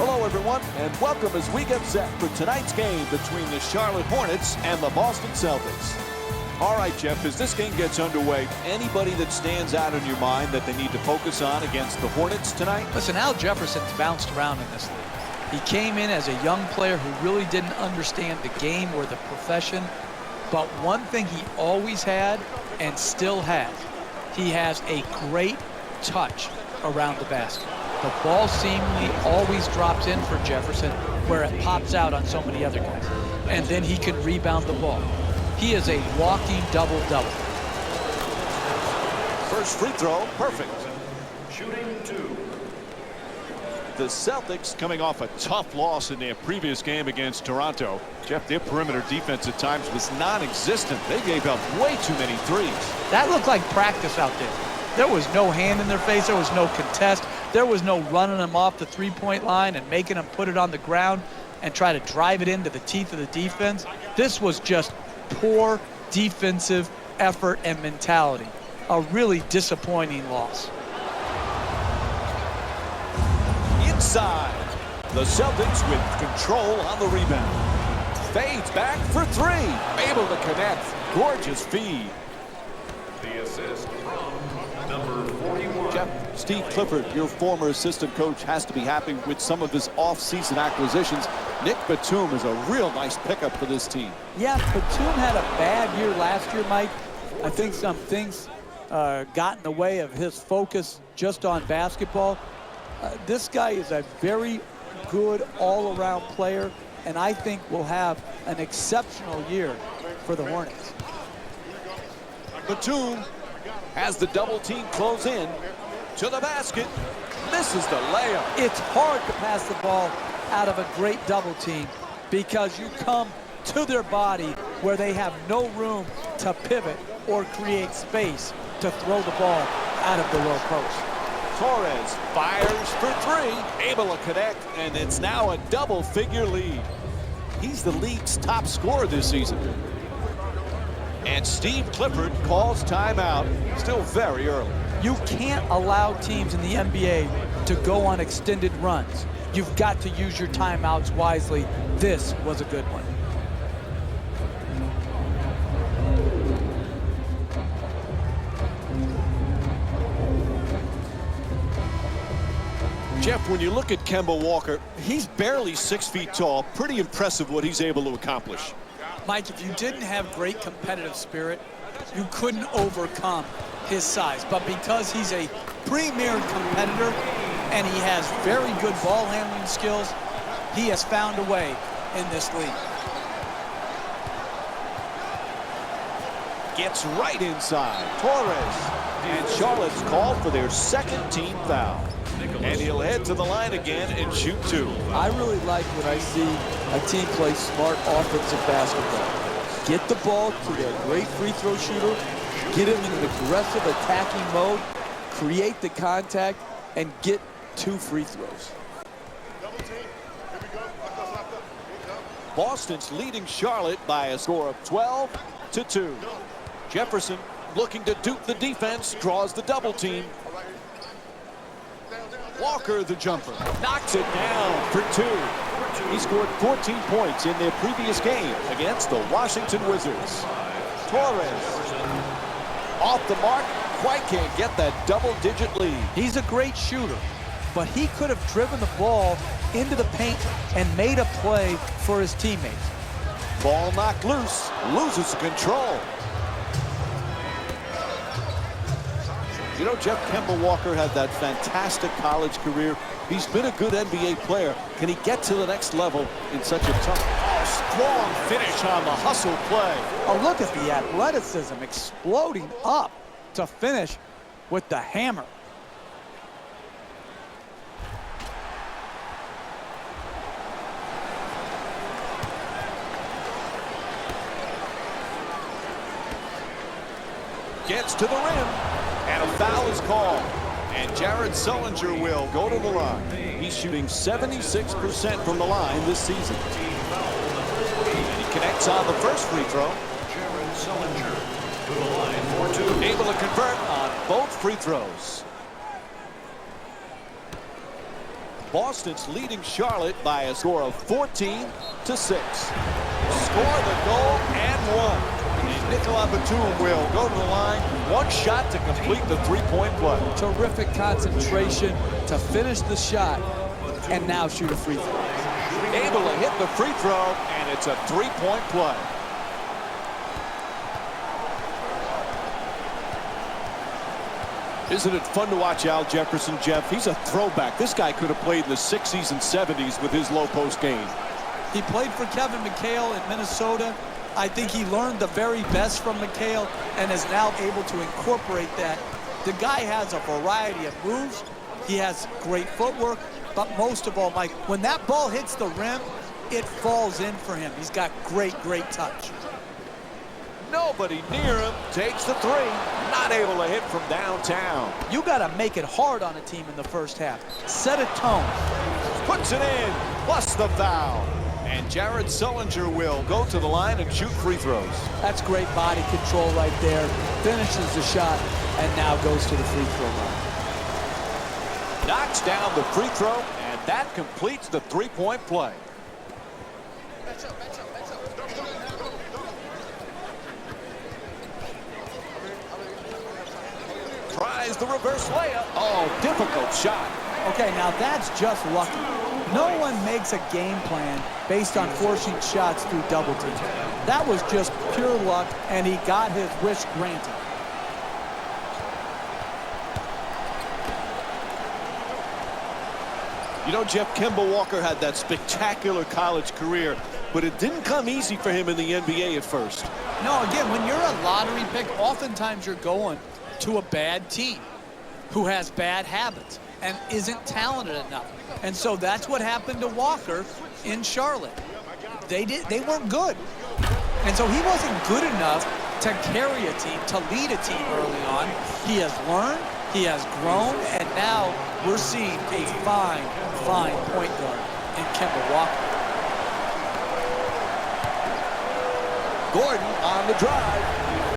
Hello, everyone, and welcome as we get set for tonight's game between the Charlotte Hornets and the Boston Celtics. All right, Jeff, as this game gets underway, anybody that stands out in your mind that they need to focus on against the Hornets tonight? Listen, Al Jefferson's bounced around in this league. He came in as a young player who really didn't understand the game or the profession, but one thing he always had and still has, he has a great touch around the basket. The ball seemingly always drops in for Jefferson where it pops out on so many other guys. And then he can rebound the ball. He is a walking double-double. First free throw, perfect. Shooting 2. The Celtics coming off a tough loss in their previous game against Toronto. Jeff, their perimeter defense at times was non-existent. They gave up way too many threes. That looked like practice out there. There was no hand in their face. There was no contest. There was no running them off the three-point line and making them put it on the ground and try to drive it into the teeth of the defense. This was just poor defensive effort and mentality. A really disappointing loss. Inside, the Celtics with control on the rebound. Fades back for 3. Able to connect. Gorgeous feed. The assist from number 41. Jeff, Steve Clifford, your former assistant coach, has to be happy with some of his off-season acquisitions. Nick Batum is a real nice pickup for this team. Yeah, Batum had a bad year last year, Mike. I think some things got in the way of his focus just on basketball. This guy is a very good all-around player, and I think will have an exceptional year for the Hornets. Batum has the double team close in to the basket, misses the layup. It's hard to pass the ball out of a great double team because you come to their body where they have no room to pivot or create space to throw the ball out of the low post. Torres fires for 3, able to connect, and it's now a double-figure lead. He's the league's top scorer this season. And Steve Clifford calls timeout, still very early. You can't allow teams in the NBA to go on extended runs. You've got to use your timeouts wisely. This was a good one. Jeff, when you look at Kemba Walker, he's barely 6 feet tall. Pretty impressive what he's able to accomplish. Mike, if you didn't have great competitive spirit, you couldn't overcome his size. But because he's a premier competitor and he has very good ball handling skills, he has found a way in this league. Gets right inside. Torres. And Charlotte's called for their second team foul. And he'll head to the line again and shoot 2. I really like when I see a team play smart offensive basketball. Get the ball to their great free throw shooter, get him in an aggressive attacking mode, create the contact, and get 2 free throws. Boston's leading Charlotte by a score of 12-2. Jefferson looking to dupe the defense, draws the double team. Walker, the jumper, knocks it down for 2. He scored 14 points in their previous game against the Washington Wizards. Torres off the mark, quite can't get that double-digit lead. He's a great shooter, but he could have driven the ball into the paint and made a play for his teammates. Ball knocked loose, loses control. You know, Jeff, Kemba Walker had that fantastic college career. He's been a good NBA player. Can he get to the next level in such a tough, strong finish on the hustle play? Oh, look at the athleticism exploding up to finish with the hammer. Gets to the rim. And a foul is called. And Jared Sullinger will go to the line. He's shooting 76% from the line this season. And he connects on the first free throw. Jared Sullinger to the line for 2. Able to convert on both free throws. Boston's leading Charlotte by a score of 14-6. Score the goal and one. And Nicolas Batum will go to the line. One shot to complete the three-point play. Terrific concentration to finish the shot and now shoot a free throw. Able to hit the free throw, and it's a three-point play. Isn't it fun to watch Al Jefferson, Jeff? He's a throwback. This guy could have played in the 60s and 70s with his low-post game. He played for Kevin McHale in Minnesota. I think he learned the very best from McHale and is now able to incorporate that. The guy has a variety of moves. He has great footwork, but most of all, Mike, when that ball hits the rim, it falls in for him. He's got great touch. Nobody near him. Takes the three. Not able to hit from downtown. You got to make it hard on a team in the first half. Set a tone. Puts it in. Plus the foul. And Jared Sullinger will go to the line and shoot free throws. That's great body control right there. Finishes the shot and now goes to the free throw line. Knocks down the free throw, and that completes the three-point play. Tries the reverse layup. Oh, difficult shot. Okay, now that's just lucky. No one makes a game plan based on forcing shots through double teams. That was just pure luck, and he got his wish granted. You know, Jeff, Kemba Walker had that spectacular college career, but it didn't come easy for him in the NBA at first. No, again, when you're a lottery pick, oftentimes you're going to a bad team who has bad habits and isn't talented enough. And so that's what happened to Walker in Charlotte. They weren't good. And so he wasn't good enough to carry a team, to lead a team early on. He has learned, he has grown, and now we're seeing a fine point guard in Kemba Walker. Gordon on the drive.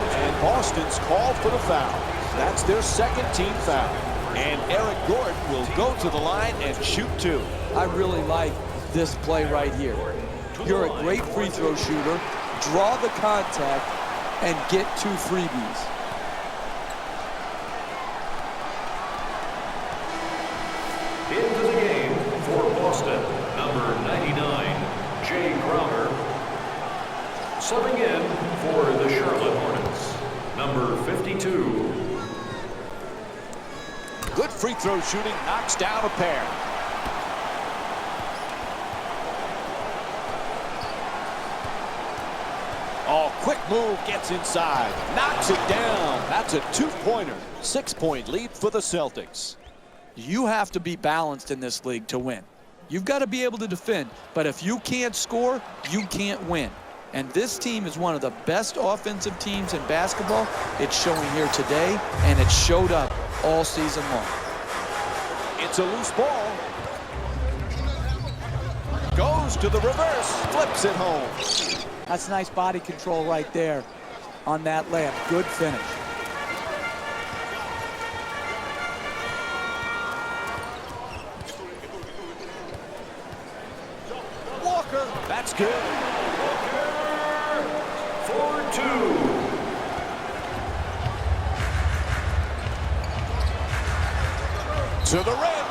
And Boston's called for the foul. That's their second team foul. And Eric Gordon will go to the line and shoot two. I really like this play right here. You're a great free throw shooter. Draw the contact and get two freebies. Into the game for Boston, number 99, Jay Crowder. Subbing in for the Charlotte Hornets, number 52. Good free throw shooting, knocks down a pair. Oh, quick move, gets inside, knocks it down. That's a two-pointer. 6-point lead for the Celtics. You have to be balanced in this league to win. You've got to be able to defend, but if you can't score, you can't win. And this team is one of the best offensive teams in basketball. It's showing here today, and it showed up all season long. It's a loose ball. Goes to the reverse, flips it home. That's nice body control right there on that layup. Good finish. Walker, that's good. For two. To the rim.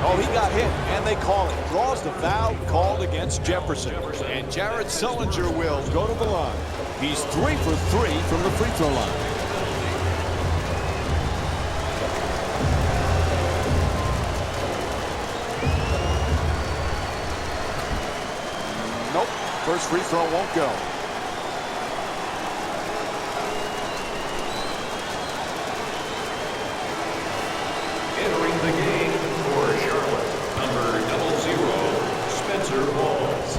Oh, he got hit, and they call it. Draws the foul called against Jefferson. And Jared Sullinger will go to the line. He's 3 for 3 from the free throw line. Nope, first free throw won't go. Entering the game for Charlotte, number 00, Spencer Walls.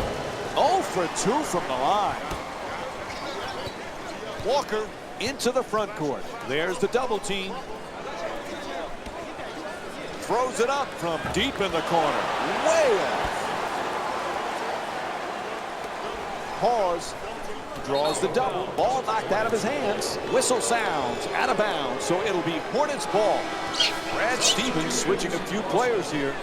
0 for 2 from the line. Walker into the front court. There's the double team. Throws it up from deep in the corner. Way off. Pause. Draws the double. Ball knocked out of his hands. Whistle sounds. Out of bounds. So it'll be Hornets ball. Brad Stevens switching a few players here.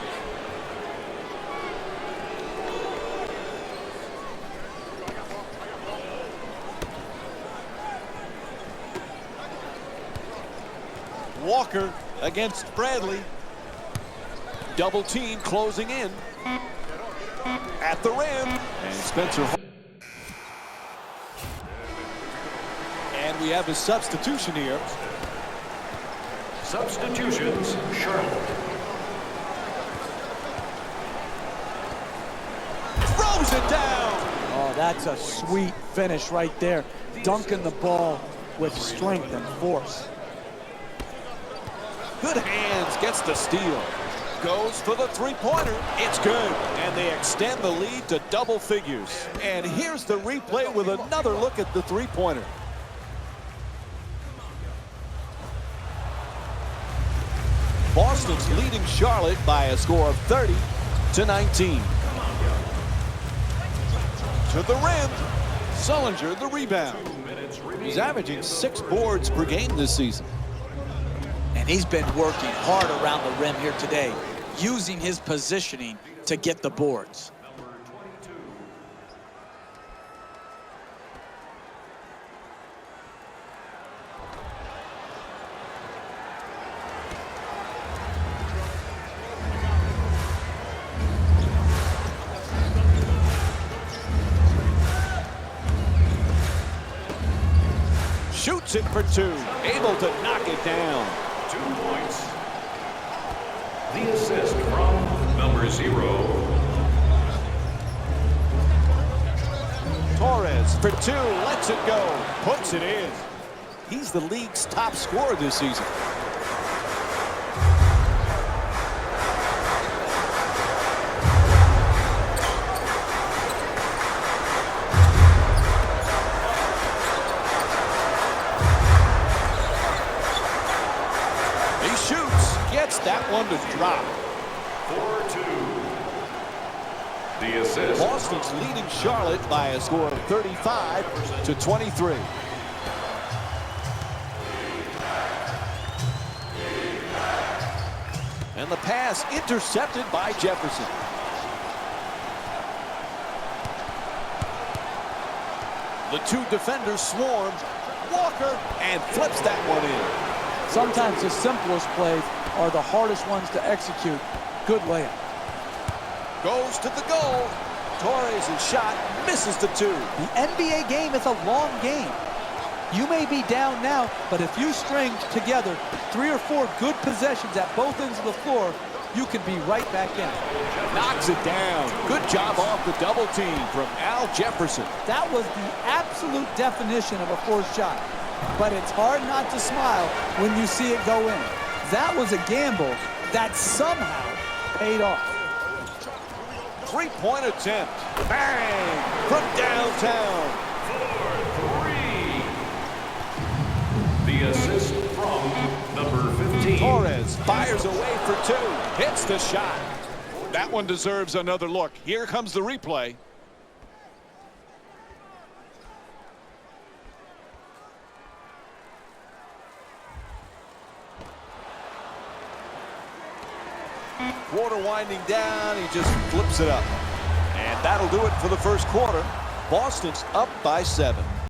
Walker against Bradley. Double team closing in. At the rim. And Spencer. And we have a substitution here. Substitutions, Charlotte. Throws it down. Oh, that's a sweet finish right there. Dunking the ball with strength and force. Good hands, gets the steal. Goes for the three-pointer. It's good. And they extend the lead to double figures. And here's the replay with another look at the three-pointer. Boston's leading Charlotte by a score of 30-19. To the rim. Sullinger the rebound. He's averaging 6 boards per game this season. And he's been working hard around the rim here today, using his positioning to get the boards. Shoots it for 2. Able to knock it down. 2 points. The assist from number 0. Torres for 2. Lets it go. Puts it in. He's the league's top scorer this season. That one to drop. 4-2. The assist. Boston's leading Charlotte by a score of 35-23. And the pass intercepted by Jefferson. The 2 defenders swarm. Walker and flips that one in. Sometimes the simplest plays are the hardest ones to execute. Good layup. Goes to the goal. Torres' shot misses the 2. The NBA game is a long game. You may be down now, but if you string together 3 or 4 good possessions at both ends of the floor, you can be right back in. Knocks it down. Good job off the double team from Al Jefferson. That was the absolute definition of a forced shot. But it's hard not to smile when you see it go in. That was a gamble that somehow paid off. 3-point attempt. Bang! From downtown. 4-3. The assist from number 15. Torres fires away for 2. Hits the shot. That one deserves another look. Here comes the replay. Quarter winding down, he just flips it up. And that'll do it for the first quarter. Boston's up by 7.